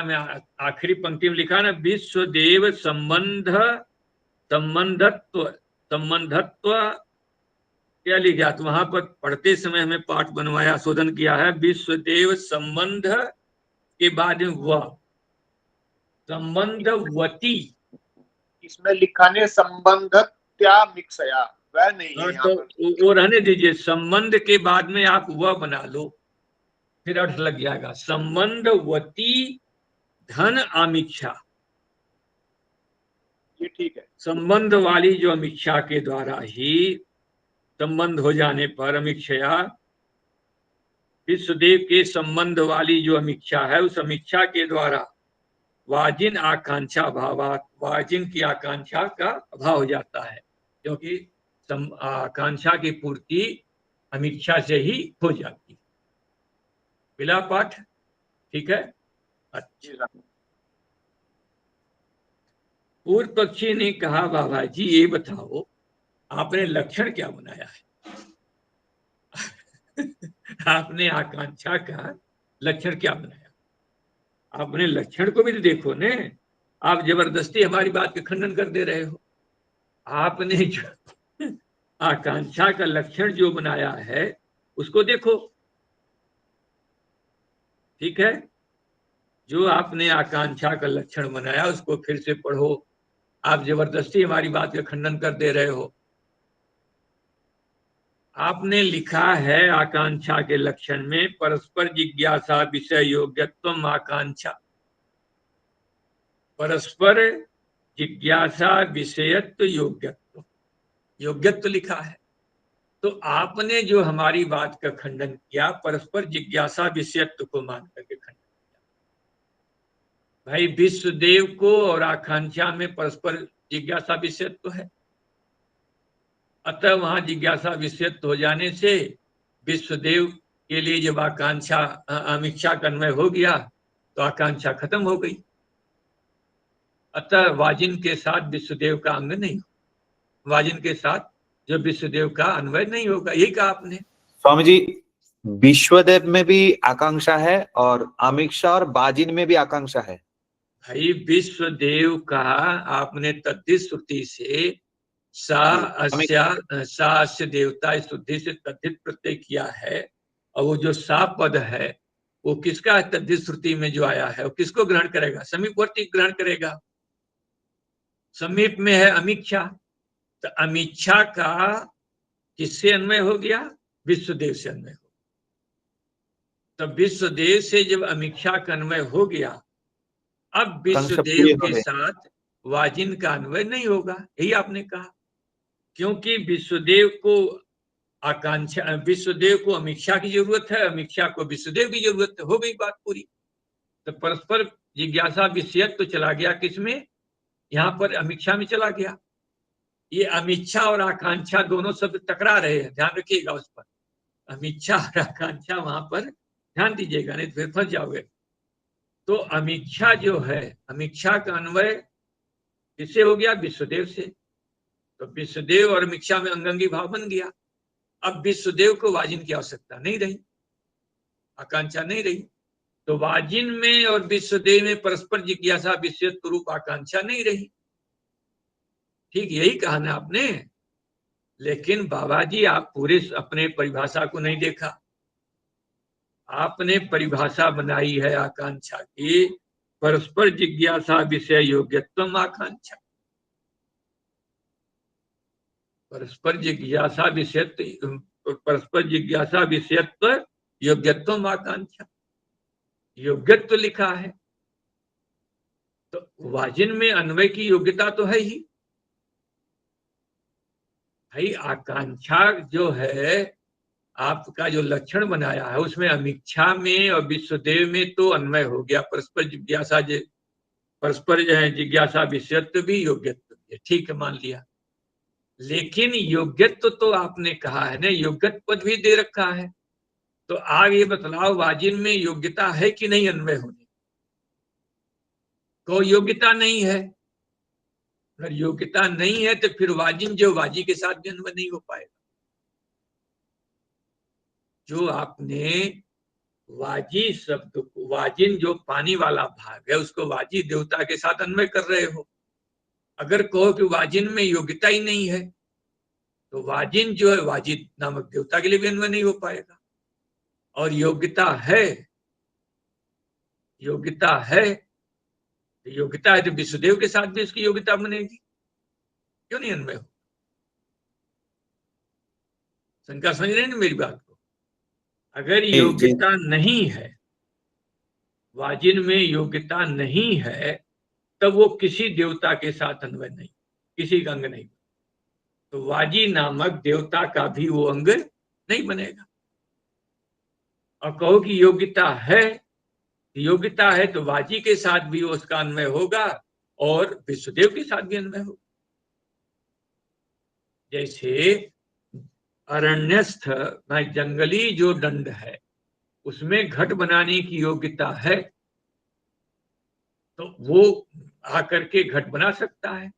में आखिरी पंक्ति में लिखा ना विश्वदेव संबंधत्व क्या लिखा? तो वहां पर पढ़ते समय हमें पाठ बनवाया, शोधन किया है विश्वदेव संबंध के बाद में वह संबंधवती। इसमें लिखा ने संबंधत्या मिक्सया, वह नहीं है हाँ, यहाँ तो पर। वो रहने दीजिए, संबंध के बाद में आप वह बना लो, फिर अर्थ लग जाएगा। संबंधवती धन अमीक्षा, ये ठीक है। संबंध वाली जो अमीक्षा के द्वारा ही, संबंध हो जाने पर अमीक्षया, विश्वदेव के संबंध वाली जो अमीक्षा है, उस अमीक्षा के द्वारा वाजिन आकांक्षा अभावात, वाजिन की आकांक्षा का अभाव हो जाता है, क्योंकि आकांक्षा की पूर्ति अमीक्षा से ही हो जाती है। बिला पाठ ठीक है। अच्छा, पूर्व पक्षी ने कहा, बाबा जी ये बताओ आपने लक्षण क्या बनाया है? आपने आकांक्षा का लक्षण क्या बनाया? आपने लक्षण को भी तो देखो ने, आप जबरदस्ती हमारी बात का खंडन कर दे रहे हो। आपने जो आकांक्षा का लक्षण जो बनाया है उसको देखो, ठीक है। जो आपने आकांक्षा का लक्षण बनाया उसको फिर से पढ़ो। आप जबरदस्ती हमारी बात का खंडन कर दे रहे हो। आपने लिखा है आकांक्षा के लक्षण में परस्पर जिज्ञासा विषय योग्यत्व आकांक्षा, परस्पर जिज्ञासा विषयत्व योग्यत्व, योग्यत्व लिखा है। तो आपने जो हमारी बात का खंडन किया, परस्पर जिज्ञासा विषयत्व को मान करके खंडन किया। भाई विश्वदेव को और आकांक्षा में परस्पर जिज्ञासा विषयत्व है, अतः वहां जिज्ञासा विषयत्व हो जाने से विश्वदेव के लिए जब आकांक्षा अमीक्षा का अन्वय हो गया तो आकांक्षा खत्म हो गई। अतः वाजिन के साथ विश्वदेव का अंग नहीं, वाजिन के साथ जो विश्वदेव का अन्वय नहीं होगा, यही कहा आपने। स्वामी जी, विश्वदेव में भी आकांक्षा है और अमीक्षा और बाजिन में भी आकांक्षा है। भाई विश्वदेव का आपने तद्धित श्रुति से सा अस्य देवता शुद्धि से तद्धित प्रत्यय किया है, और वो जो सा पद है वो किसका तद्धित श्रुति में जो आया है वो किसको ग्रहण करेगा? समीपवर्ती ग्रहण करेगा। समीप में है अमीक्षा, तो अमीक्षा का किससे अन्वय हो गया? विश्वदेव से अन्वय हो। तो विश्वदेव से जब अमीक्षा का अन्वय हो गया, अब विश्वदेव के साथ वाजिन का अन्वय नहीं होगा, यही आपने कहा। क्योंकि विश्वदेव को आकांक्षा, विश्वदेव को अमीक्षा की जरूरत है, अमीक्षा को विश्वदेव की जरूरत है, हो गई बात पूरी। तो परस्पर जिज्ञासा विषयत्व तो चला गया किसमें? यहाँ पर अमीक्षा में चला गया। ये अमीक्षा और आकांक्षा दोनों शब्द टकरा रहे हैं, ध्यान रखिएगा उस पर। अमीक्षा और आकांक्षा वहां पर ध्यान दीजिएगा, नहीं तो फिर फंस जाओगे। तो अमीक्षा जो है, अमीक्षा का अन्वय किससे हो गया? विश्वदेव से। तो विश्वदेव और अमीक्षा में अंगंगी भाव बन गया। अब विश्वदेव को वाजिन की आवश्यकता नहीं रही, आकांक्षा नहीं रही। तो वाजिन में और विश्वदेव में परस्पर जिज्ञासा विषयत्व रूप आकांक्षा नहीं रही। ठीक यही कहा ना आपने। लेकिन बाबा जी आप पूरे अपने परिभाषा को नहीं देखा। आपने परिभाषा बनाई है आकांक्षा की, परस्पर जिज्ञासा विषय योग्यत्व आकांक्षा, परस्पर जिज्ञासा विषयत्व, परस्पर जिज्ञासा विषयत्व योग्यत्व आकांक्षा, योग्यत्व लिखा है। तो वाजिन में अन्वय की योग्यता तो है ही। भाई आकांक्षा जो है, आपका जो लक्षण बनाया है उसमें अमीक्षा में और विश्वदेव में तो अन्वय हो गया, परस्पर जिज्ञासा, परस्पर जिज्ञासा विषयत्व भी योग्यत्व भी, ठीक है मान लिया। लेकिन योग्यत्व तो आपने कहा है ना, योग्यत्व पद भी दे रखा है। तो आप ये बतलाओ वाजिन में योग्यता है कि नहीं अन्वय होने? कोई योग्यता नहीं है। अगर योग्यता नहीं है तो फिर वाजिन जो वाजी के साथ भी अन्वय नहीं हो पाएगा। जो आपने वाजी शब्द को, वाजिन जो पानी वाला भाग है उसको वाजी देवता के साथ अन्वय कर रहे हो। अगर कहो कि वाजिन में योग्यता ही नहीं है तो वाजिन जो है वाजिद नामक देवता के लिए भी अन्वय नहीं हो पाएगा। और योग्यता है, योग्यता है, योग्यता है तो विश्वदेव के साथ भी इसकी योग्यता बनेगी, क्यों नहीं अन्वय हो? शंका समझ रहे हैं ना मेरी बात को? अगर जी। योग्यता नहीं है, वाजिन में योग्यता नहीं है, तब वो किसी देवता के साथ अन्वय नहीं, किसी का अंग नहीं। तो वाजी नामक देवता का भी वो अंग नहीं बनेगा। और कहो कि योग्यता है तो वाजी के साथ भी उसका अन्वय होगा और विश्वदेव के साथ भी अन्वय होगा। जैसे अरण्यस्थ जंगली जो दंड है उसमें घट बनाने की योग्यता है, तो वो आकर के घट बना सकता है।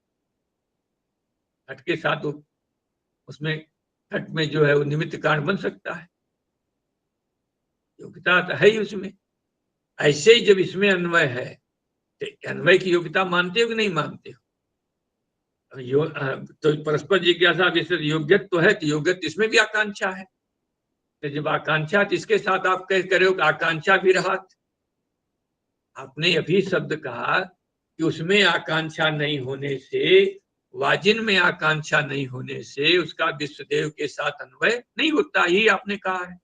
घट के साथ उसमें घट में जो है वो निमित्त कारण बन सकता है, योग्यता तो है ही उसमें। ऐसे ही जब इसमें अन्वय है तो अन्वय की योग्यता मानते हो कि नहीं मानते हो? तो परस्पर जिज्ञासा विषय योग्यत्व तो है, तो योग्यत्व इसमें भी आकांक्षा है। तो जब आकांक्षा तो इसके साथ आप कह रहे हो कि आकांक्षा भी रहा, आपने अभी शब्द कहा कि उसमें आकांक्षा नहीं होने से, वाजिन में आकांक्षा नहीं होने से उसका विश्वदेव के साथ अन्वय नहीं होता, ही आपने कहा है।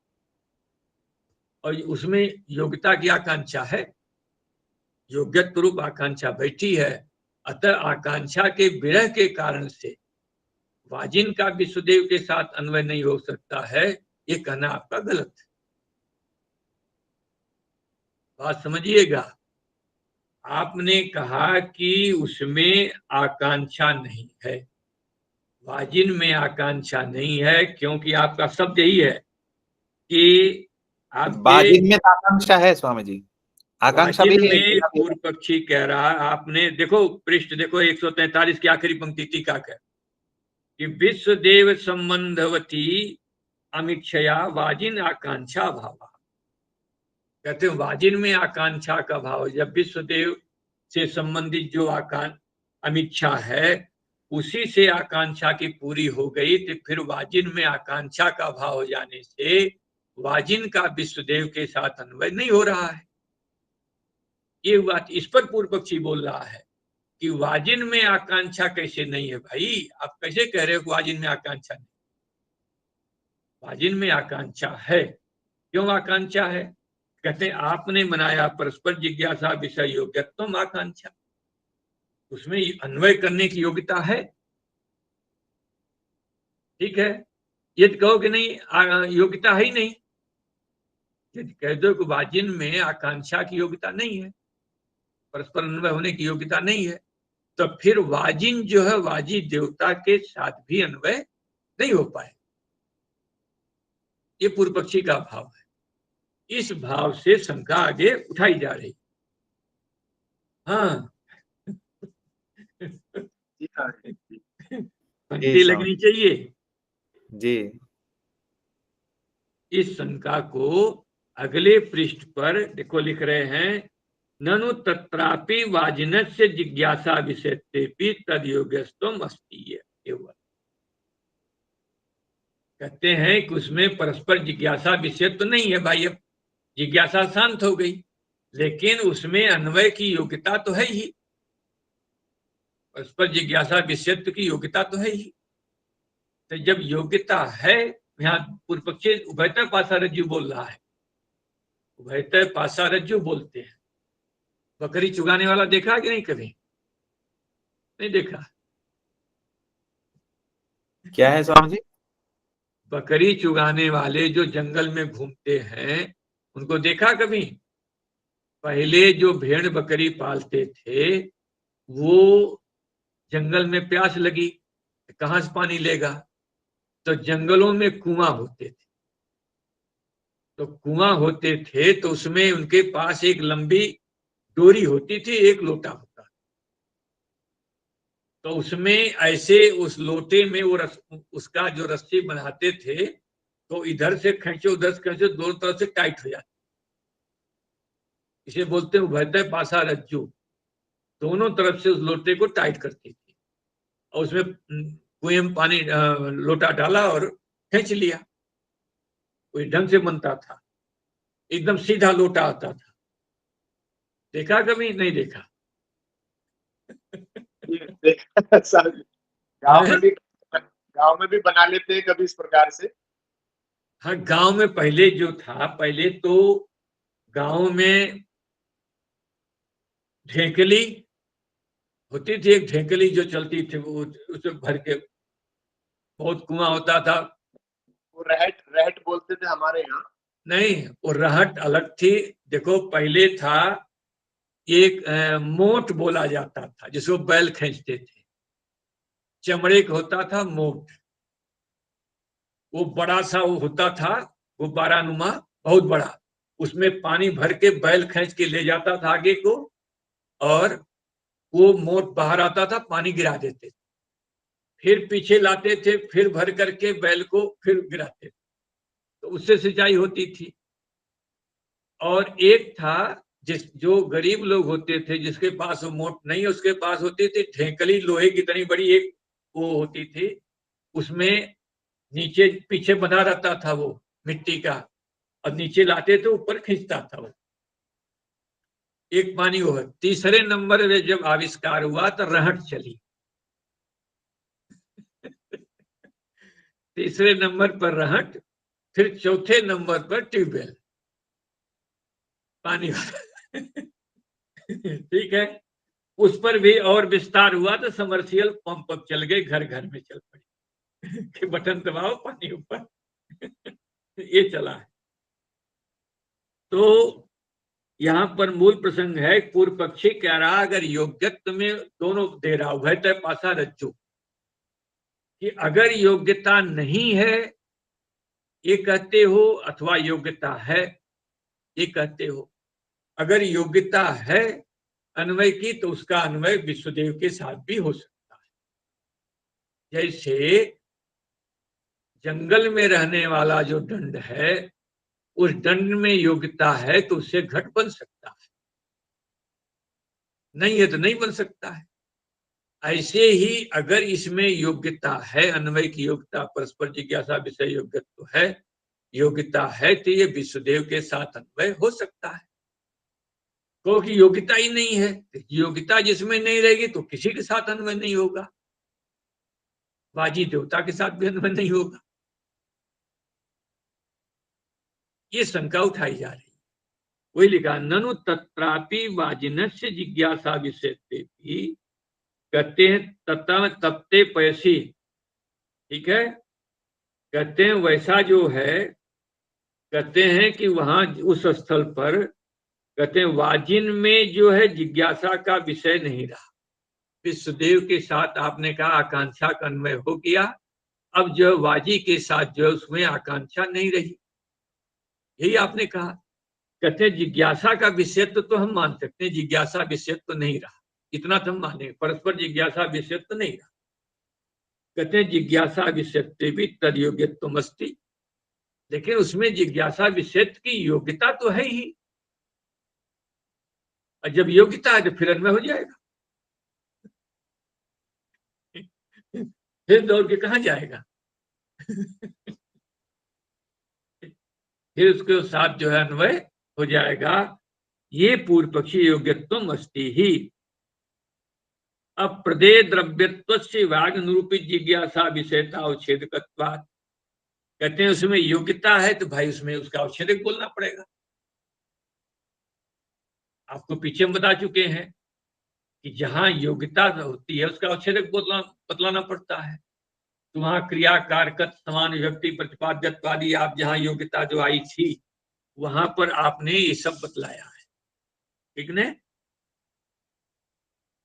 और उसमें योग्यता की आकांक्षा है, योग्यत्व रूप आकांक्षा बैठी है। अतः आकांक्षा के विरह के कारण से वाजिन का विश्वदेव के साथ अन्वय नहीं हो सकता है, ये कहना आपका गलत है। बात समझिएगा। आपने कहा कि उसमें आकांक्षा नहीं है, वाजिन में आकांक्षा नहीं है, क्योंकि आपका शब्द यही है कि आपके वाजिन में आकांक्षा है स्वामी जी, आकांक्षा भी वाजिन है। में पूर्व पक्षी कह रहा, आपने देखो पृष्ठ देखो 143 की आखिरी पंक्ति टीका का कि विश्वदेव संबंधवती अमीक्षया वाजिन आकांक्षा भाव। कहते हैं वाजिन में आकांक्षा का भाव, जब विश्वदेव से संबंधित जो अमीक्षा है उसी से आकांक्षा की पूरी हो गई, तो फिर वाजिन में आकांक्षा का भाव हो जाने से वाजिन का विश्वदेव के साथ अन्वय नहीं हो रहा है। ये बात इस पर पूर्व पक्षी बोल रहा है कि वाजिन में आकांक्षा कैसे नहीं है। भाई आप कैसे कह रहे हो कि वाजिन में आकांक्षा नहीं? वाजिन में आकांक्षा है। क्यों आकांक्षा है? कहते हैं आपने बनाया परस्पर जिज्ञासा विषय योग्यत्व आकांक्षा, उसमें अन्वय करने की योग्यता है, ठीक है। यदि कहो कि नहीं योग्यता है ही नहीं, यदि कह दो कि वाजिन में आकांक्षा की योग्यता नहीं है, परस्पर अन्वय होने की योग्यता नहीं है, तो फिर वाजिन जो है वाजी देवता के साथ भी अन्वय नहीं हो पाए। ये पूर्व पक्षी का भाव है। इस भाव से शंका आगे उठाई जा रही। हाँ पंक्ति लगनी चाहिए जी। इस शंका को अगले पृष्ठ पर देखो लिख रहे हैं, ननु तत्रापि वाजिनस्य जिज्ञासा विषयतेपि तद योग्यस्त्वम अस्ति। कहते हैं कि उसमें परस्पर जिज्ञासा विषय तो नहीं है भाई, अब जिज्ञासा शांत हो गई, लेकिन उसमें अन्वय की योग्यता तो है ही, परस्पर जिज्ञासा विषयत्व की योग्यता तो है ही। तो जब योग्यता है, यहाँ पूर्व पक्षी उभयतः पासा रज्जु बोल रहा है, उभयतः पासा रज्जु बोलते हैं। बकरी चुगाने वाला देखा कि नहीं? कभी नहीं देखा। क्या है स्वामी जी? बकरी चुगाने वाले जो जंगल में घूमते हैं उनको देखा कभी? पहले जो भेड़ बकरी पालते थे वो जंगल में प्यास लगी, कहां से पानी लेगा? तो जंगलों में कुआं होते थे, तो कुआं होते थे तो उसमें उनके पास एक लंबी डोरी होती थी, एक लोटा होता, तो उसमें ऐसे उस लोटे में वो उसका जो रस्सी बनाते थे, तो इधर से खींचो उधर से खींचो, दोनों तरफ से टाइट हो जाती। इसे बोलते हैं उभयतः पासा रज्जु, दोनों तरफ से उस लोटे को टाइट करती थी और उसमें कुएं में पानी लोटा डाला और खींच लिया। कोई ढंग से बनता था, एकदम सीधा लोटा आता था। देखा कभी? नहीं देखा। गांव में भी बना लेते हैं कभी इस प्रकार से। हाँ, गांव में पहले जो था, पहले तो गांव में ढेकली होती थी, एक ढेकली जो चलती थी, वो उसे भर के बहुत कुआं होता था। वो रहट रहट बोलते थे हमारे यहाँ। नहीं, वो रहट अलग थी। देखो, पहले था एक मोट बोला जाता था, जिसको बैल खींचते थे, चमड़े का होता था मोट। वो बड़ा सा वो होता था, गुब्बारा नुमा, बहुत बड़ा। उसमें पानी भर के बैल खींच के ले जाता था आगे को, और वो मोट बाहर आता था, पानी गिरा देते थे, फिर पीछे लाते थे, फिर भर करके बैल को फिर गिराते थे, तो उससे सिंचाई होती थी। और एक था, जो गरीब लोग होते थे, जिसके पास वो मोट नहीं, उसके पास होती थी ढेकली, लोहे की इतनी बड़ी एक वो होती थी, उसमें नीचे पीछे बना रहता था वो मिट्टी का, और नीचे लाते थे, ऊपर खींचता था वो। एक पानी वो है। तीसरे नंबर में जब आविष्कार हुआ तो रहट चली। तीसरे नंबर पर रहट, फिर चौथे नंबर पर ट्यूबवेल, पानी वाला। ठीक है। उस पर भी और विस्तार हुआ तो समर्सियल पंप अब चल गए, घर घर में चल पड़े कि बटन दबाओ, पानी ऊपर। ये चला है। तो यहाँ पर मूल प्रसंग है, पूर्व पक्षी कह रहा, अगर योग्यत्व में दोनों दे रहा, उभयतः पासा रज्जु, कि अगर योग्यता नहीं है ये कहते हो, अथवा योग्यता है ये कहते हो। अगर योग्यता है अन्वय की, तो उसका अन्वय विश्वदेव के साथ भी हो सकता है। जैसे जंगल में रहने वाला जो दंड है, उस दंड में योग्यता है तो उससे घट बन सकता है, नहीं है तो नहीं बन सकता है। ऐसे ही अगर इसमें योग्यता है, अन्वय की योग्यता, परस्पर जिज्ञासा विषय योग्यत्व है, योग्यता है, तो ये विश्वदेव के साथ अन्वय हो सकता है। क्योंकि योग्यता ही नहीं है, योग्यता जिसमें नहीं रहेगी तो किसी के साथ अन्वय नहीं होगा, बाजी देवता के साथ भी अन्वय नहीं होगा। ये शंका उठाई जा रही है। वही लिखा, ननु तत्रापि वाजिनस्य जिज्ञासा विषय भी, कहते हैं तत्ता तपते पैसी। ठीक है, कहते हैं वैसा जो है, कहते हैं कि वहां उस स्थल पर, कहते हैं वाजिन में जो है जिज्ञासा का विषय नहीं रहा। विश्वदेव के साथ आपने कहा आकांक्षा का अन्वय हो गया, अब जो वाजी के साथ जो है उसमें आकांक्षा नहीं रही, यही आपने कहा। कहते हैं जिज्ञासा का विषयत्व तो हम मान सकते हैं, जिज्ञासा विषयत्व नहीं रहा, इतना तो हम माने, परस्पर जिज्ञासा विषयत्व नहीं रहा। कहते हैं जिज्ञासा विषयत्व भी तद योग्यत्व अस्ति, लेकिन उसमें जिज्ञासा विषयत्व की योग्यता तो है ही, और जब योग्यता है तो फिर अन्वय हो जाएगा। फिर दौड़ के कहां जाएगा? फिर उसके साथ जो है अन्वय हो जाएगा। ये पूर्व पक्षी योग्यत्व अस्ति ही। अब प्रदेय द्रव्यत्व से वाग निरूपित जिज्ञासा विषयता अवच्छेदकत्वात्, कहते हैं उसमें योग्यता है तो भाई उसमें उसका अवच्छेदक बोलना पड़ेगा। आपको पीछे हम बता चुके हैं कि जहां योग्यता होती है उसका अवच्छेदक बतलाना पड़ता है। तो वहां क्रिया कारकत समान विभक्ति प्रतिपाद्यत्व आदि, आप जहां योग्यता जो आई थी वहां पर आपने ये सब बतलाया है, ठीक ने।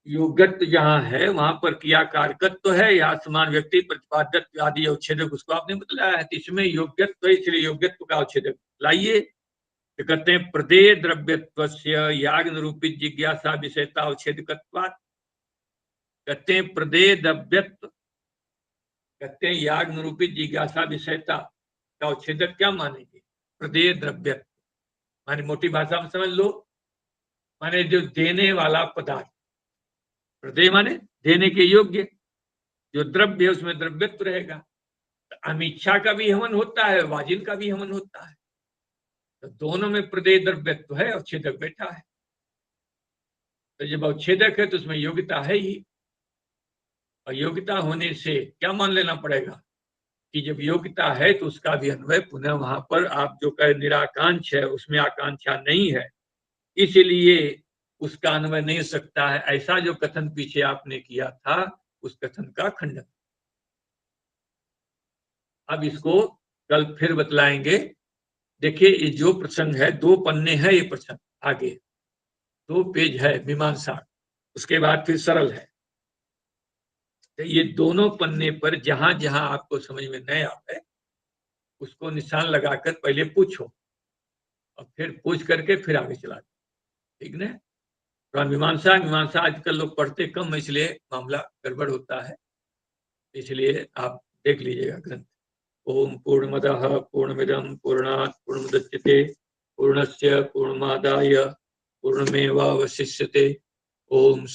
योग्यत्व जहां है वहां पर क्रिया कारकत्व तो है, या समान व्यक्ति प्रतिपाद्यत्व आदि अवच्छेदक उसको आपने बतलाया है। तो इसमें योग्यत्व है, इसलिए योग्यत्व का अवच्छेदक लाइए। तो कहते हैं प्रदेय द्रव्यत्व याग निरूपित जिज्ञासा विषयता अवच्छेदकत्वात्, कहते हैं प्रदेय द्रव्यत्व, कहते हैं याग निरूपित जिज्ञासा विषयता का अवच्छेदक क्या मानेंगे? प्रदेय द्रव्यत्व माने, मोटी भाषा में समझ लो, माने जो देने वाला पदार्थ, प्रदेय माने देने के योग्य, जो द्रव्य है उसमें द्रव्यत्व रहेगा। तो अमीच्छा का भी हवन होता है, वाजिन का भी हवन होता है, तो दोनों में प्रदेय द्रव्यत्व है, अवच्छेदक बैठा है। तो जब अवच्छेदक है तो उसमें योग्यता है ही, और योग्यता होने से क्या मान लेना पड़ेगा कि जब योग्यता है तो उसका भी अन्वय पुनः वहां पर आप जो कहे निराकांक्ष है उसमें आकांक्षा नहीं है, इसलिए उसका अन्वय नहीं हो सकता है, ऐसा जो कथन पीछे आपने किया था उस कथन का खंडन। अब इसको कल फिर बतलाएंगे। देखिए ये जो प्रसंग है 2 पन्ने है, ये प्रसंग आगे 2 पेज है मीमांसा, उसके बाद फिर सरल है। तो ये दोनों पन्ने पर जहां जहां आपको समझ में नहीं आए उसको निशान लगाकर पहले पूछो और फिर पूछ करके फिर आगे चला, ठीक ना। तो मीमांसा आजकल लोग पढ़ते कम है, इसलिए मामला गड़बड़ होता है, इसलिए आप देख लीजिएगा ग्रंथ। ओम पूर्णमदः पूर्णमिदं पूर्णात् पूर्णमुदच्यते पूर्णस्य पूर्णमादाय पूर्णमेवावशिष्यते। ओम